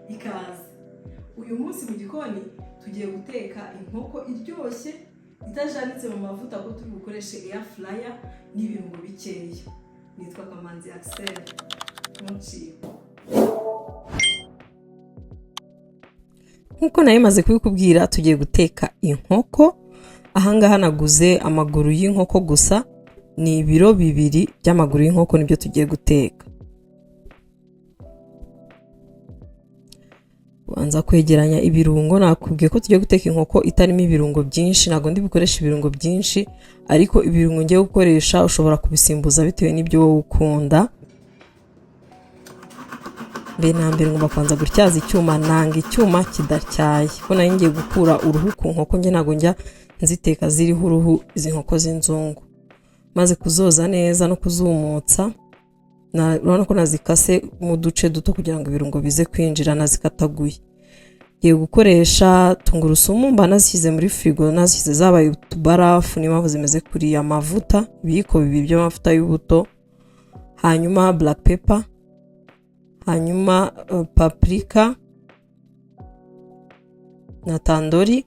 ikaze. Uyu munsi mu gikoni tugiye guteka inkoko iryoshye itajanitse mu mavuta ko turi bukoreshe air fryer n'ibirungo bikeya. Nitwa Kamanzi Axel. Nkuko nayo maze kubikubwira tugiye guteka inkoko. Ahangaha naguze amaguru y'inkoko gusa, ni ibiro 2 by'amaguru y'inkoko nibyo tugiye guteka. Wanza kwegeranya ibirungo. Nakubwiye ko tugiye guteka inkoko itarimo ibirungo byinshi, ntago ndi bukoresha ibirungo byinshi, ariko ibirungo ngiye gukoresha ushobora kubisimbuza bitewe n'ibyo wowe ukunda. Mbere ngomba kwanza gutyaza icyuma, nanga icyuma kidatyaye ko nayo ngiye gukura uruhu ku nkoko, nge ntago njya nziteka ziriho uruhu izi nkoko z'inzungu. Maze kuzoza neza no kuzumutsa, urabona ko nazikase mu duce duto kugira ngo ibirungo bize kwinjira, nazikataguye. Ngiye gukoresha tungurusumu, mba nazishyize muri frigo, nazishyize zabaye utubarafu, niyo mpamvu zimeze kuriya. Amavuta, ibiyiko 2 by'amavuta y'ubuto, hanyuma black pepper, hanyuma paprika na tandori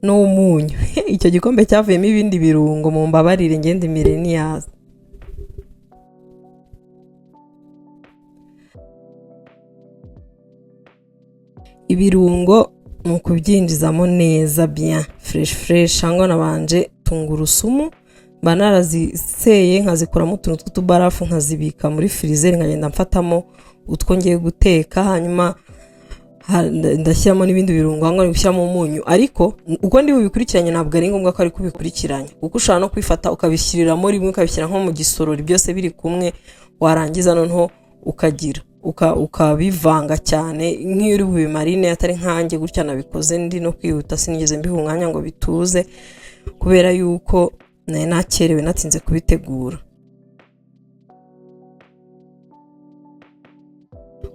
n'umunyu. Icyo gikombe cyavuyemo ibindi birungo, mu mbabarire ngende millennials. Ibirungo mu kubyinjizamo neza bien fresh. Hangwa nabanje tungurusumu, mba naraziseye nkazikuramo utuntu tw'utubarafu, nkazibika muri freezer, nkagenda mfatamo utwo ngiye guteka. Hanyuma ndashyiramo n'ibindi birungo, hangwa gushyiramo umunyu. Ariko uko ndi bubikurikiranye ntabwo ari ngombwa ko ari kubikurikiranya, kuko ushobora no kwifata ukabishyiriramo rimwe, ukabishyira nko mu gisorori byose biri kumwe, warangiza noneho ukabivanga cyane. Nk'iyo uri bubimarine atari nkanjye gutya nabikoze ndi no kwihuta, sinigeze mbiha umwanya ngo bituze kubera yuko nakerewe natinze kubitegura.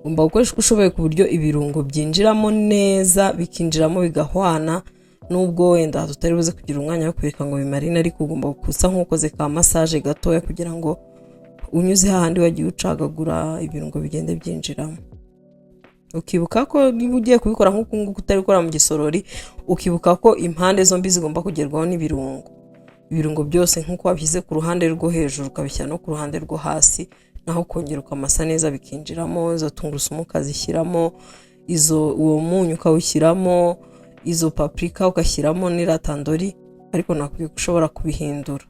Ugomba gukoresha uko ushoboye ku buryo ibirungo byinjiramo neza, bikinjiramo bigahwana. Nubwo wenda tutari buze kugira umwanya wo kubireka ngo bimarine, ariko ugomba gukusa nk'ukoze ka massage gatoya kugira ngo unyuze hahandi wagiye ucagagura ibirungo bigende byinjiramo. Ukibuka ko niba ugiye kubikora nk'uko nguko utari gukora mu gisorori, ukibuka ko impande zombi zigomba kugerwaho n'ibirungo. Ibirungo byose nk'uko wabishyize ku ruhande rwo hejuru ukabishyira no ku ruhande rwo hasi, naho kongera ukamasa neza bikinjiramo. Izo tungurusumu ukazishyiramo, uwo munyu ukawushyiramo, izo paprika ugashyiramo n'iratandori, ariko nakubwiye ko ushobora kubihindura.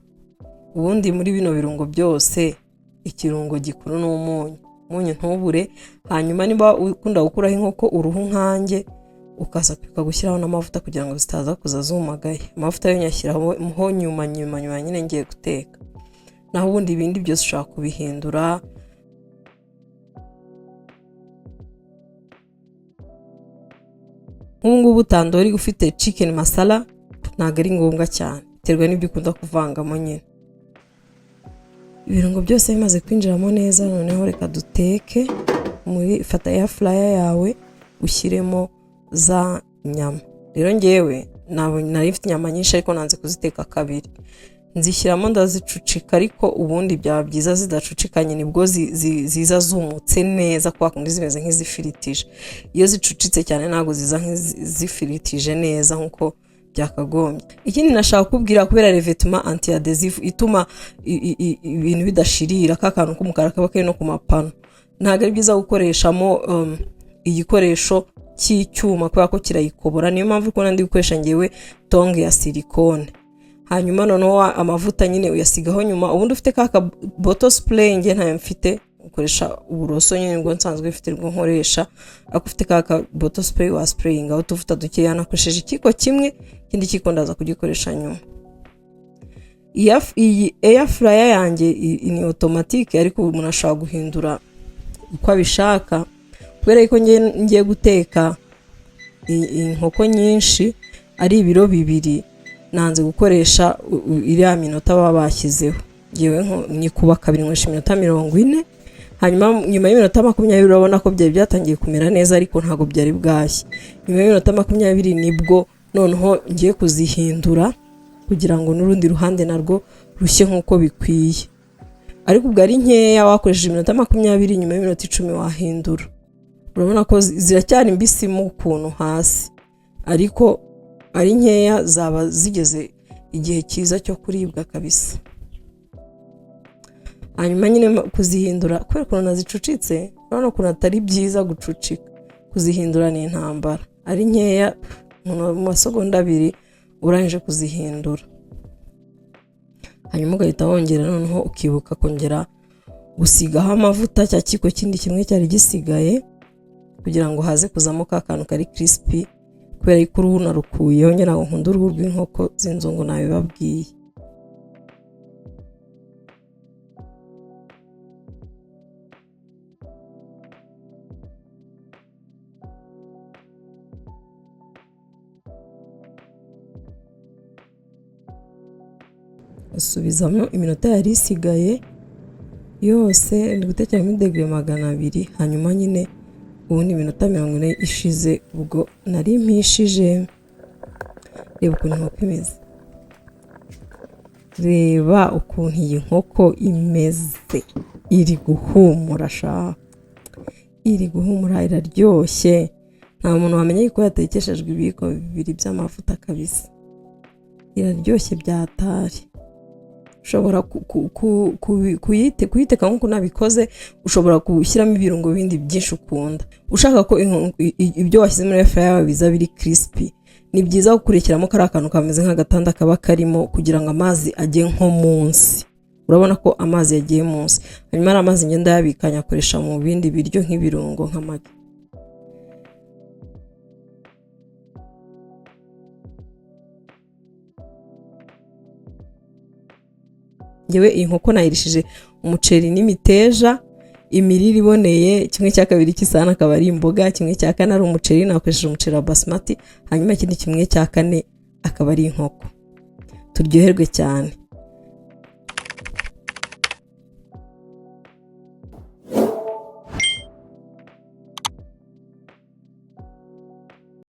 Ubundi muri bino birungo byose ikirungo gikuru n'umunyu. Umunyu ntubure. Hanyuma niba ukunda gukuraho inkoko uruhu nkanjye, ukaza gushyiraho n'amavuta kugira ngo zitaza kuza zumagaye. Amavuta yo nyashyiraho nyuma nyine ngiye guteka. Naho ubundi ibindi byose ushaka kubihindura. Ngubu tandori ufite chicken masala ntago ari ngombwa cyane, biterwa n'ibyo ukunda kuvangamo nyine. Ibirungo byose bimaze kwinjiramo neza, noneho reka duteke. Fata air fryer yawe ushyiremo za nyama. Rero ngewe nari mfite inyama nyinshi ariko nanze kuziteka kabiri, nzishyiramo ndazicucika, ariko ubundi byaba byiza zidacucikanye, nibwo ziza zumutse neza, kwa kundi zimeze nk'izifiritije. Iyo zicucitse cyane ntago ziza nk'izifiritije neza nkuko byakagombye. Ikindi nashaka kubwira, kubera revêtement anti-adhésif ituma ibintu bidashirira, kakantu k'umukara kaba kari no ku mapano, ntago ari byiza gukoreshamo igikoresho cy'icyuma kubera ko kirayikobora. Niyo mpamvu ko nandi gukoresha ngewe tongue ya silicone. Hanyuma noneho amavuta nyine uyasigaho nyuma. Ubundi ufite ka bottle spray, nge ntayo mfite, ukoresha uburoso nyine ngo nsanzwe mfite rwo nkoresha. Ako ufite ka bottle spray wa sprayinga utuvuta dukeya. Nakoresheje ikiko kimwe, ikindi kiko ndaza kugikoresha nyuma. Iyi air fryer yanjye ni automatique, ariko umuntu ashobora guhindura uko abishaka. Kubera ko ngiye guteka inkoko nyinshi ari ibiro 2, nanze gukoresha iriya minota baba bashyizeho. Ngewe nyikuba 2 nkoresha iminota 40. Hanyuma nyuma y'iminota 20 urabona ko byari byatangiye kumera neza, ariko ntago byari bwashye. Nyuma y'iminota 20 nibwo noneho ngiye kuzihindura kugira ngo n'urundi ruhande narwo rushye nk'uko bikwiye. ariko ubwo ari nkeya wakoresheje iminota 20 nyuma y'iminota 10 wahindura. Urabona ko ziracyari mbisi mu kuntu hasi, ariko ari nkeya zaba zigeze igihe cyiza cyo kuribwa kabisa. Hanyuma nyine kuzihindura kubera ukuntu nazicucitse, urabona ukuntu atari byiza gucucika, kuzihindura ni intambara. Ari nkeya mu masegonda 2 urangije kuzihindura. Hanyuma ugahita wongera noneho ukibuka kongera gusigaho amavuta cya kiko kindi kimwe cyari gisigaye kugira ngo haze kuzamo ka kantu kari crispy, kubera ko uruhu narukuyeho ngira ngo nkunda uruhu rw'inkoko z'inzungu nabibabwiye. Usubizamo iminota yari isigaye yose, ndi gutekera muri degre 200. Hanyuma nyine ubundi iminota 40 ishize ubwo nari mpishije. Reba ukuntu inkoko imeze, reba ukuntu iyi nkoko imeze, iri guhumura sha, iri guhumura, iraryoshye. Nta muntu wamenye ko yatekeshejwe ibiyiko 2 by'amavuta kabisa, iraryoshye byatari. Ushobora kuyiteka nk'uko nabikoze, ushobora gushyiramo ibirungo bindi byinshi ukunda. Ushaka ko ibyo washyize muri air fryer biza biri crispy, ni byiza gukurikiramo kari akantu kameze nk'agatanda kaba karimo kugira ngo amazi ajye nko munsi. Urabona ko amazi yagiye munsi. Hanyuma ari amazi ngenda yabikanya akoresha mu bindi biryo nk'ibirungo nk'amagi. Ngewe iyi nkoko nayirishije umuceri n'imiteja, imirire iboneye. 1/2 cy'isahani akaba ari imboga, 1/4 ari umuceri, nakoresheje umuceri wa basmati, hanyuma ikindi 1/4 akaba ari inkoko. Turyoherwe cyane.